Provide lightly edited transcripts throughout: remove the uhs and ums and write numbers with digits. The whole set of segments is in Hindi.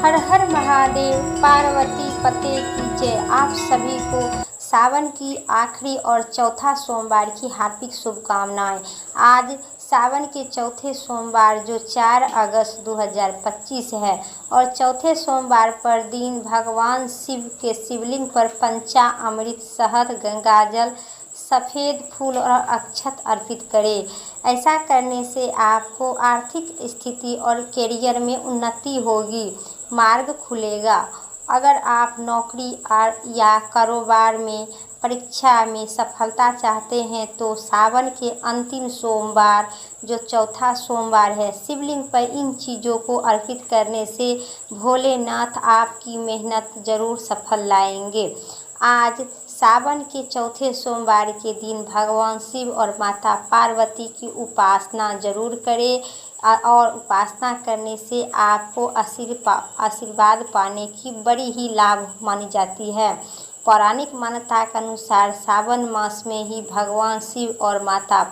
हर हर महादेव, पार्वती पते की जय। आप सभी को सावन की आखिरी और चौथा सोमवार की हार्दिक शुभकामनाएं। आज सावन के चौथे सोमवार जो 4 अगस्त 2025 है और चौथे सोमवार पर दिन भगवान शिव के शिवलिंग पर पंचामृत, शहद, गंगाजल, सफ़ेद फूल और अक्षत अर्पित करें। ऐसा करने से आपको आर्थिक स्थिति और करियर में उन्नति होगी, मार्ग खुलेगा। अगर आप नौकरी या कारोबार में परीक्षा में सफलता चाहते हैं तो सावन के अंतिम सोमवार जो चौथा सोमवार है, शिवलिंग पर इन चीज़ों को अर्पित करने से भोलेनाथ आपकी मेहनत जरूर सफल लाएंगे। आज सावन के चौथे सोमवार के दिन भगवान शिव और माता पार्वती की उपासना जरूर करें और उपासना करने से आपको आशीर्वाद पाने की बड़ी ही लाभ मानी जाती है। पौराणिक मान्यता के अनुसार सावन मास में ही भगवान शिव और माता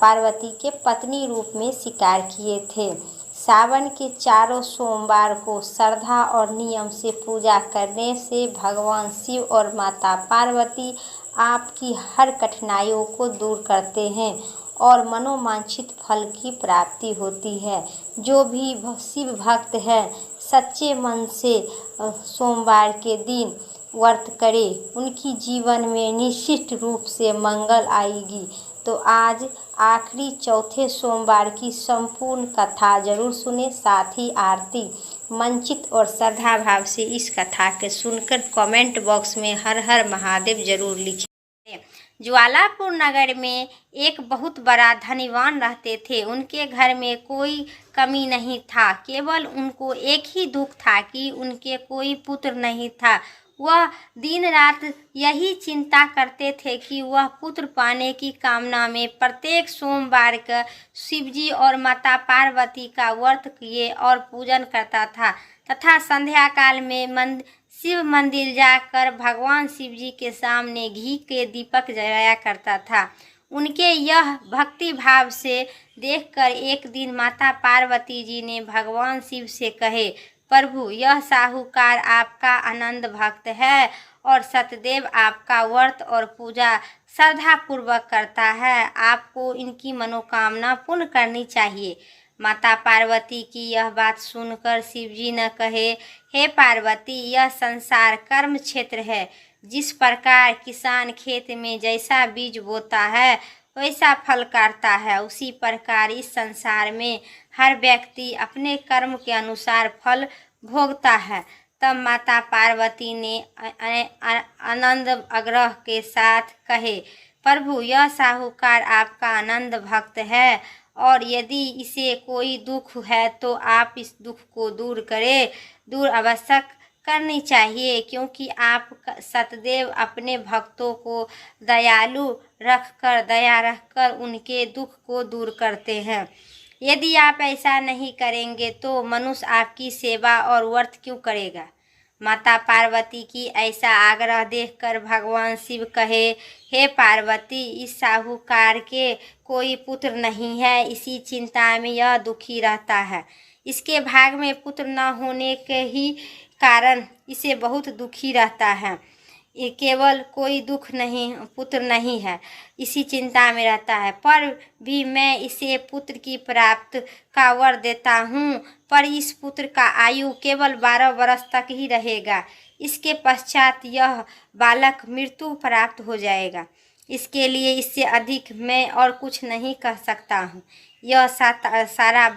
पार्वती के पत्नी रूप में शिकार किए थे। सावन के चारों सोमवार को श्रद्धा और नियम से पूजा करने से भगवान शिव और माता पार्वती आपकी हर कठिनाइयों को दूर करते हैं और मनोवांछित फल की प्राप्ति होती है। जो भी शिव भक्त है सच्चे मन से सोमवार के दिन व्रत करे, उनकी जीवन में निश्चित रूप से मंगल आएगी। तो आज आखिरी चौथे सोमवार की संपूर्ण कथा जरूर सुने, साथ ही आरती मंचित और श्रद्धा भाव से इस कथा के सुनकर कमेंट बॉक्स में हर हर महादेव जरूर लिखें। ज्वालापुर नगर में एक बहुत बड़ा धनीवान रहते थे। उनके घर में कोई कमी नहीं था, केवल उनको एक ही दुख था कि उनके कोई पुत्र नहीं था। वह दिन रात यही चिंता करते थे कि वह पुत्र पाने की कामना में प्रत्येक सोमवार का शिवजी और माता पार्वती का व्रत किए और पूजन करता था तथा संध्या काल में शिव मंदिर जाकर भगवान शिवजी के सामने घी के दीपक जलाया करता था। उनके यह भक्ति भाव से देखकर एक दिन माता पार्वती जी ने भगवान शिव से कहे, प्रभु, यह साहूकार आपका आनंद भक्त है और सतदेव आपका व्रत और पूजा श्रद्धा पूर्वक करता है। आपको इनकी मनोकामना पूर्ण करनी चाहिए। माता पार्वती की यह बात सुनकर शिवजी न कहे, हे पार्वती, यह संसार कर्म क्षेत्र है। जिस प्रकार किसान खेत में जैसा बीज बोता है वैसा फल काटता है, उसी प्रकार इस संसार में हर व्यक्ति अपने कर्म के अनुसार फल भोगता है। तब माता पार्वती ने आनंद आग्रह के साथ कहे, प्रभु, यह साहूकार आपका आनंद भक्त है और यदि इसे कोई दुख है तो आप इस दुख को दूर अवश्य करनी चाहिए, क्योंकि आप सतदेव अपने भक्तों को दया रखकर उनके दुख को दूर करते हैं। यदि आप ऐसा नहीं करेंगे तो मनुष्य आपकी सेवा और व्रत क्यों करेगा। माता पार्वती की ऐसा आग्रह देखकर भगवान शिव कहे, हे पार्वती, इस साहूकार के कोई पुत्र नहीं है, इसी चिंता में यह दुखी रहता है। इसके भाग में पुत्र न होने के ही कारण इसे बहुत दुखी रहता है। ये केवल कोई पुत्र नहीं है, इसी चिंता में रहता है। पर भी मैं इसे पुत्र की प्राप्त का वर देता हूँ, पर इस पुत्र का आयु केवल 12 वर्ष तक ही रहेगा। इसके पश्चात यह बालक मृत्यु प्राप्त हो जाएगा। इसके लिए इससे अधिक मैं और कुछ नहीं कह सकता हूँ। यह सारा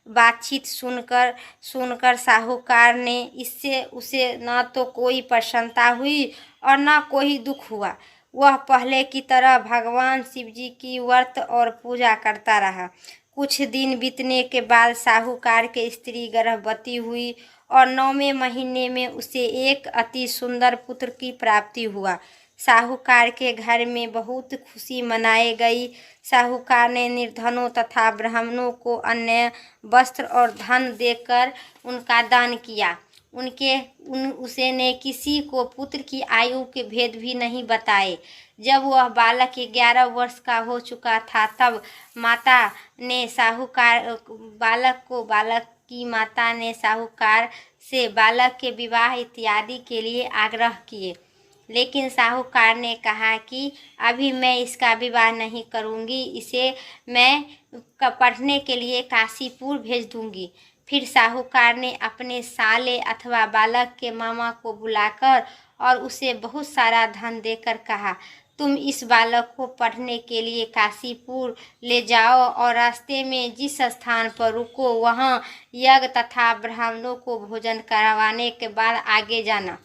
बातचीत सुनकर साहूकार ने इससे उसे न तो कोई प्रसन्नता हुई और न कोई दुख हुआ। वह पहले की तरह भगवान शिवजी की व्रत और पूजा करता रहा। कुछ दिन बीतने के बाद साहूकार के स्त्री गर्भवती हुई और 9वें महीने में उसे एक अति सुंदर पुत्र की प्राप्ति हुआ। साहूकार के घर में बहुत खुशी मनाई गई। साहूकार ने निर्धनों तथा ब्राह्मणों को अन्न, वस्त्र और धन देकर उनका दान किया। उसने किसी को पुत्र की आयु के भेद भी नहीं बताए। जब वह बालक 11 वर्ष का हो चुका था तब माता ने बालक की माता ने साहूकार से बालक के विवाह इत्यादि के लिए आग्रह किए, लेकिन साहूकार ने कहा कि अभी मैं इसका विवाह नहीं करूंगी, इसे मैं पढ़ने के लिए काशीपुर भेज दूंगी। फिर साहूकार ने अपने साले अथवा बालक के मामा को बुलाकर और उसे बहुत सारा धन देकर कहा, तुम इस बालक को पढ़ने के लिए काशीपुर ले जाओ और रास्ते में जिस स्थान पर रुको वहाँ यज्ञ तथा ब्राह्मणों को भोजन करवाने के बाद आगे जाना।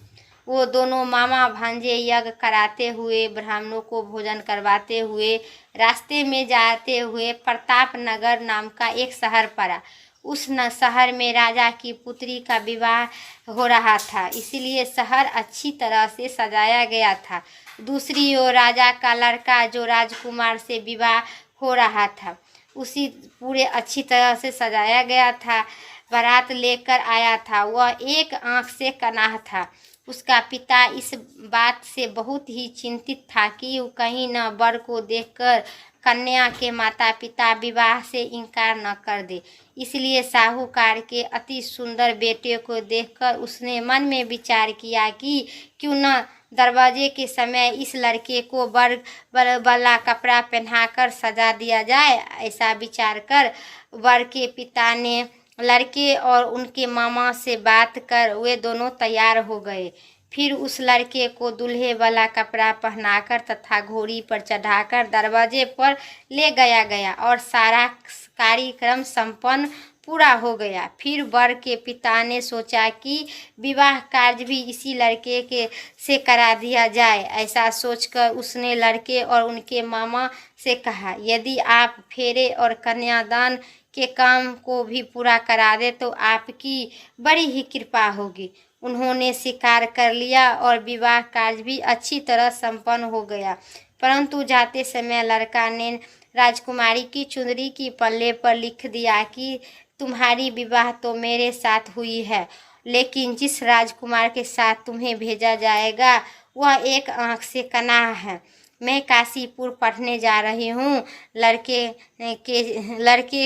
वो दोनों मामा भांजे यज्ञ कराते हुए ब्राह्मणों को भोजन करवाते हुए रास्ते में जाते हुए प्रताप नगर नाम का एक शहर पड़ा। उस शहर में राजा की पुत्री का विवाह हो रहा था, इसलिए शहर अच्छी तरह से सजाया गया था। दूसरी ओर राजा का लड़का जो राजकुमार से विवाह हो रहा था, उसी पूरे अच्छी तरह से सजाया गया था। बारात लेकर आया था, वह एक आंख से कनाह था। उसका पिता इस बात से बहुत ही चिंतित था कि कहीं न वर को देखकर कन्या के माता पिता विवाह से इनकार न कर दे। इसलिए साहूकार के अति सुंदर बेटे को देखकर उसने मन में विचार किया कि क्यों न दरवाजे के समय इस लड़के को वर वाला कपड़ा पहनाकर सजा दिया जाए। ऐसा विचार कर वर के पिता ने लड़के और उनके मामा से बात कर वे दोनों तैयार हो गए। फिर उस लड़के को दूल्हे वाला कपड़ा पहनाकर तथा घोड़ी पर चढ़ाकर दरवाजे पर ले गया और सारा कार्यक्रम संपन्न पूरा हो गया। फिर वर के पिता ने सोचा कि विवाह कार्य भी इसी लड़के के से करा दिया जाए। ऐसा सोचकर उसने लड़के और उनके मामा से कहा, यदि आप फेरे और कन्यादान के काम को भी पूरा करा दे तो आपकी बड़ी ही कृपा होगी। उन्होंने स्वीकार कर लिया और विवाह कार्य भी अच्छी तरह संपन्न हो गया। परंतु जाते समय लड़का ने राजकुमारी की चुंदरी की पल्ले पर लिख दिया कि तुम्हारी विवाह तो मेरे साथ हुई है, लेकिन जिस राजकुमार के साथ तुम्हें भेजा जाएगा वह एक आंख से कनाह है। मैं काशीपुर पढ़ने जा रही हूँ। लड़के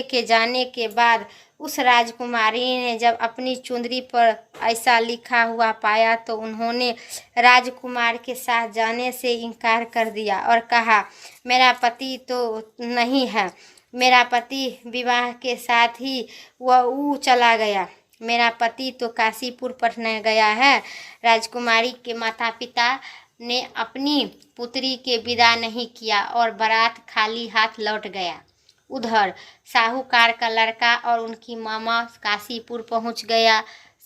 के जाने के बाद उस राजकुमारी ने जब अपनी चुंदरी पर ऐसा लिखा हुआ पाया तो उन्होंने राजकुमार के साथ जाने से इनकार कर दिया और कहा, मेरा पति तो नहीं है, मेरा पति विवाह के साथ ही वह चला गया, मेरा पति तो काशीपुर पढ़ने गया है। राजकुमारी के माता पिता ने अपनी पुत्री के विदा नहीं किया और बारात खाली हाथ लौट गया। उधर साहूकार का लड़का और उनकी मामा काशीपुर पहुंच गया।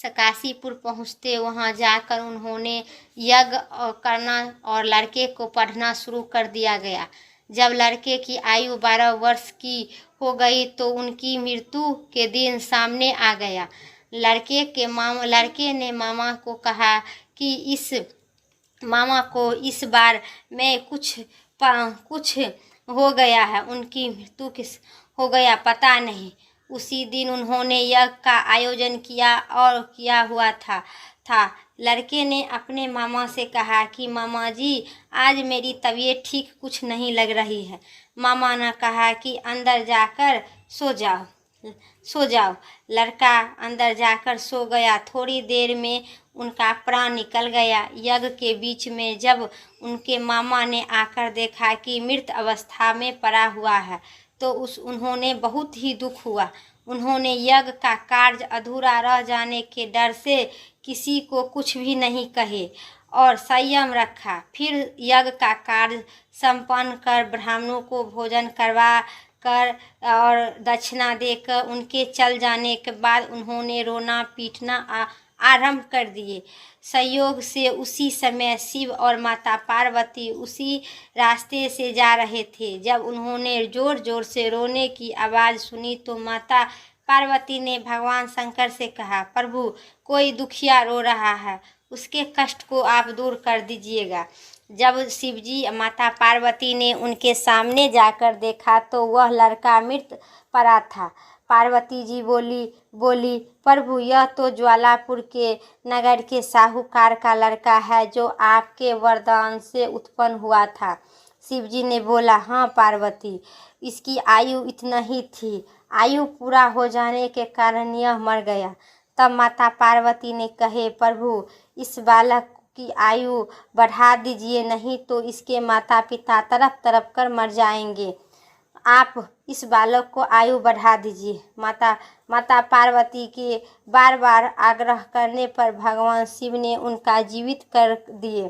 काशीपुर पहुंचते वहां जाकर उन्होंने यज्ञ करना और लड़के को पढ़ना शुरू कर दिया गया। जब लड़के की आयु 12 वर्ष की हो गई तो उनकी मृत्यु के दिन सामने आ गया। लड़के ने मामा को कहा कि इस बार में कुछ हो गया है, उनकी मृत्यु किस हो गया पता नहीं। उसी दिन उन्होंने यज्ञ का आयोजन किया और किया हुआ था। लड़के ने अपने मामा से कहा कि मामा जी, आज मेरी तबीयत ठीक कुछ नहीं लग रही है। मामा ने कहा कि अंदर जाकर सो जाओ। लड़का अंदर जाकर सो गया। थोड़ी देर में उनका प्राण निकल गया। यज्ञ के बीच में जब उनके मामा ने आकर देखा कि मृत अवस्था में पड़ा हुआ है तो उन्होंने बहुत ही दुख हुआ। उन्होंने यज्ञ का कार्य अधूरा रह जाने के डर से किसी को कुछ भी नहीं कहे और संयम रखा। फिर यज्ञ का कार्य संपन्न कर ब्राह्मणों को भोजन करवा कर और दक्षिणा देकर उनके चल जाने के बाद उन्होंने रोना पीटना आरंभ कर दिए। संयोग से उसी समय शिव और माता पार्वती उसी रास्ते से जा रहे थे। जब उन्होंने जोर जोर से रोने की आवाज़ सुनी तो माता पार्वती ने भगवान शंकर से कहा, प्रभु, कोई दुखिया रो रहा है, उसके कष्ट को आप दूर कर दीजिएगा। जब शिवजी माता पार्वती ने उनके सामने जाकर देखा तो वह लड़का मृत पड़ा था। पार्वती जी बोली, प्रभु, यह तो ज्वालापुर के नगर के साहूकार का लड़का है जो आपके वरदान से उत्पन्न हुआ था। शिवजी ने बोला, हाँ पार्वती, इसकी आयु इतना ही थी। आयु पूरा हो जाने के कारण यह मर गया। तब माता पार्वती ने कहे, प्रभु इस बालक की आयु बढ़ा दीजिए, नहीं तो इसके माता पिता तड़प तड़प कर मर जाएंगे। आप इस बालक को आयु बढ़ा दीजिए। माता पार्वती के बार बार आग्रह करने पर भगवान शिव ने उनका जीवित कर दिए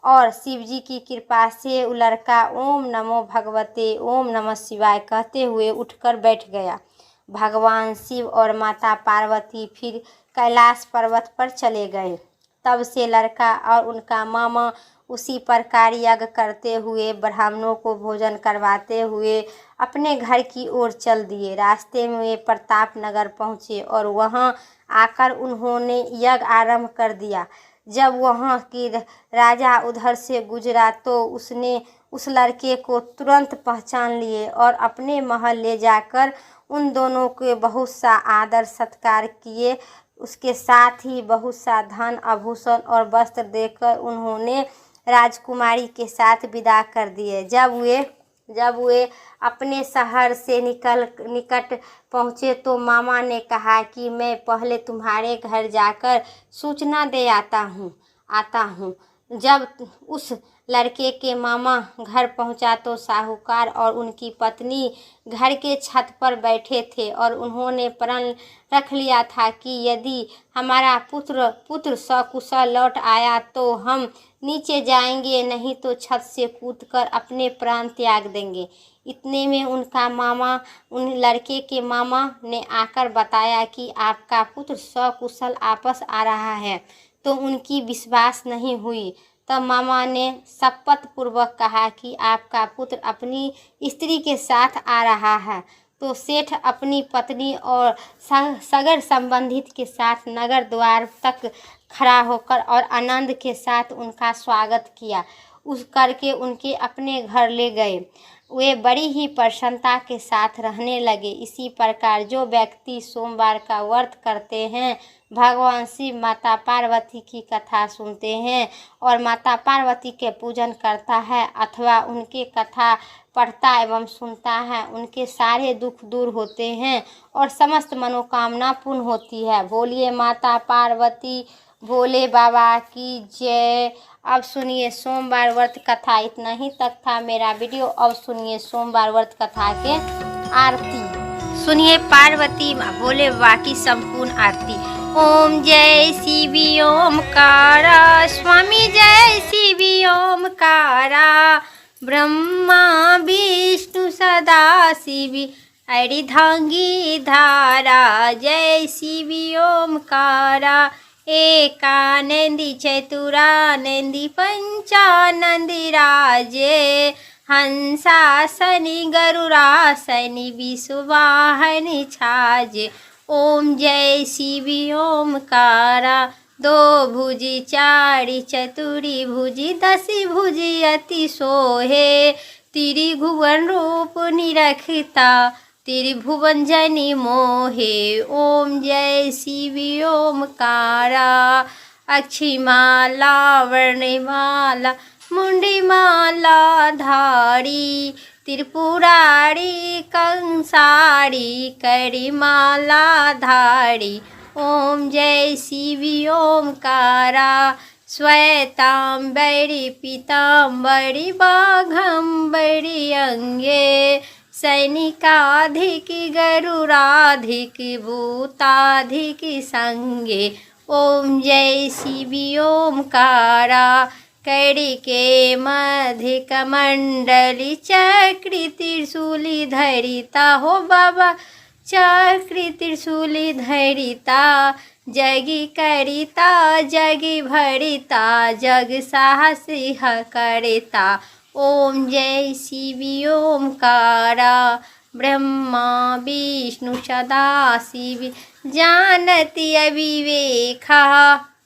और शिव जी की कृपा से वो लड़का ओम नमो भगवते ओम नमः शिवाय कहते हुए उठकर बैठ गया। भगवान शिव और माता पार्वती फिर कैलाश पर्वत पर चले गए। तब से लड़का और उनका मामा उसी प्रकार यज्ञ करते हुए, ब्राह्मणों को भोजन करवाते हुए अपने घर की ओर चल दिए। रास्ते में वे प्रताप नगर पहुँचे और वहाँ आकर उन्होंने यज्ञ आरंभ कर दिया। जब वहाँ की राजा उधर से गुजरा तो उसने उस लड़के को तुरंत पहचान लिए और अपने महल ले जाकर उन दोनों के बहुत सा आदर सत्कार किए। उसके साथ ही बहुत सा धन आभूषण और वस्त्र देकर उन्होंने राजकुमारी के साथ विदा कर दिए। जब वे अपने शहर से निकट पहुँचे तो मामा ने कहा कि मैं पहले तुम्हारे घर जाकर सूचना दे आता हूँ। जब उस लड़के के मामा घर पहुंचा तो साहूकार और उनकी पत्नी घर के छत पर बैठे थे और उन्होंने प्रण रख लिया था कि यदि हमारा पुत्र सकुशल लौट आया तो हम नीचे जाएंगे, नहीं तो छत से कूदकर अपने प्राण त्याग देंगे। इतने में उन लड़के के मामा ने आकर बताया कि आपका पुत्र सकुशल वापस आ रहा है, तो उनकी विश्वास नहीं हुई। तब मामा ने शपथ पूर्वक कहा कि आपका पुत्र अपनी स्त्री के साथ आ रहा है। तो सेठ अपनी पत्नी और सगर संबंधित के साथ नगर द्वार तक खड़ा होकर और आनंद के साथ उनका स्वागत किया, उस करके उनके अपने घर ले गए। वे बड़ी ही प्रसन्नता के साथ रहने लगे। इसी प्रकार जो व्यक्ति सोमवार का व्रत करते हैं, भगवान शिव माता पार्वती की कथा सुनते हैं और माता पार्वती के पूजन करता है अथवा उनके कथा पढ़ता एवं सुनता है, उनके सारे दुख दूर होते हैं और समस्त मनोकामना पूर्ण होती है। बोलिए माता पार्वती भोले बाबा की जय। अब सुनिए सोमवार व्रत कथा। इतना ही तक था मेरा वीडियो। अब सुनिए सोमवार व्रत कथा के आरती। सुनिए पार्वती भोले बाबा की संपूर्ण आरती। ओम जय शिव ओमकारा, स्वामी जय शिव ओमकारा, ब्रह्मा विष्णु सदा शिव अर्धांगी धारा, जय शिव ओमकारा। एकानंदी चतुरानंदी पंचानंदी राजे, हंसासनि गरुड़ासनि विश्ववाहनि छाजे। ओम जय शिव ओमकारा। दो भुजी चारि चतुरी भुजी दसी भुजी अति सोहे, त्रिभुवन रूप निरखता त्रिभुवन जनि मोहे। ओम जय शिव ओमकारा। अक्षिमाला वर्णमाला मुंडीमाला धारी, त्रिपुरारी कंसारी करिमाला धारी। ओम जय शिव ओमकारा। श्वेतांबरी पीतांबरी बाघंबरी अंगे, सैनिकाधिक गरुड़ाधिक भूताधिक संगे। ओम जय शिव ओमकारा। करिके मध्य कमंडली चक्री त्रिशूली धरिता, हो बाबा चक्री त्रिशूली धरिता, जगी करिता जगी भरिता, जग साहसी करिता। ओम जय शिव ओमकारा। ब्रह्मा विष्णु सदा शिव जानति अविवेका,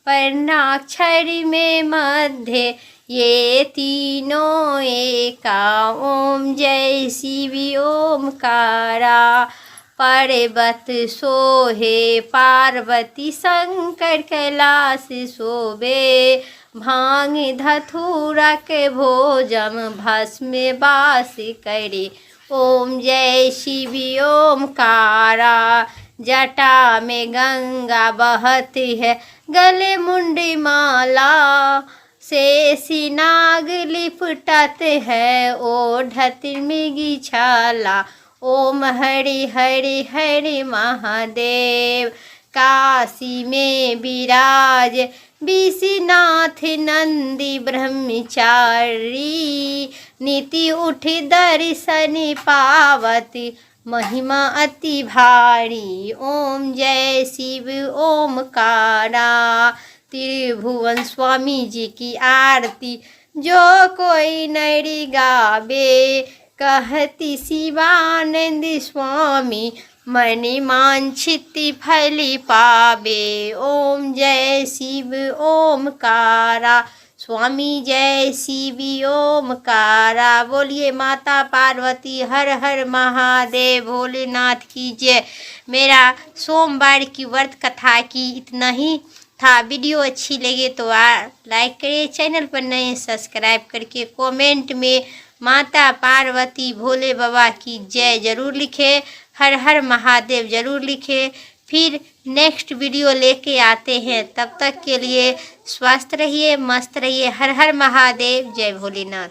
वर्णाक्षर में मध्य ये तीनों एका। ओम जय शिव ओमकारा। पर्वत सोहे पार्वती शंकर कैलाश शोभे, भांग धतूरा के भोजम भस्म बास करे। ओम जय शिव ओमकारा। जटा में गंगा बहती है, गले मुंडी माला, शेषी नाग लिपटते है, ओढ़त मृगी छाला। ओम हरि हरि हरि महादेव। काशी में विराज विश्वनाथ नंदी ब्रह्मचारी, नीति उठ दर्शन पावती, महिमा अति भारी। ओम जय शिव ओमकारा। त्रिभुवन स्वामी जी की आरती जो कोई नैरी गावे, कहती शिवानंद स्वामी, मनि मांछित फल पावे। ओम जय शिव ओमकारा। स्वामी जय शिव ओमकारा। बोलिए माता पार्वती हर हर महादेव, भोलेनाथ की जय। मेरा सोमवार की व्रत कथा की इतना ही था। वीडियो अच्छी लगे तो लाइक करें, चैनल पर नए सब्सक्राइब करके कमेंट में माता पार्वती भोले बाबा की जय जरूर लिखें, हर हर महादेव जरूर लिखें। फिर नेक्स्ट वीडियो लेके आते हैं, तब तक के लिए स्वस्थ रहिए, मस्त रहिए। हर हर महादेव, जय भोलेनाथ।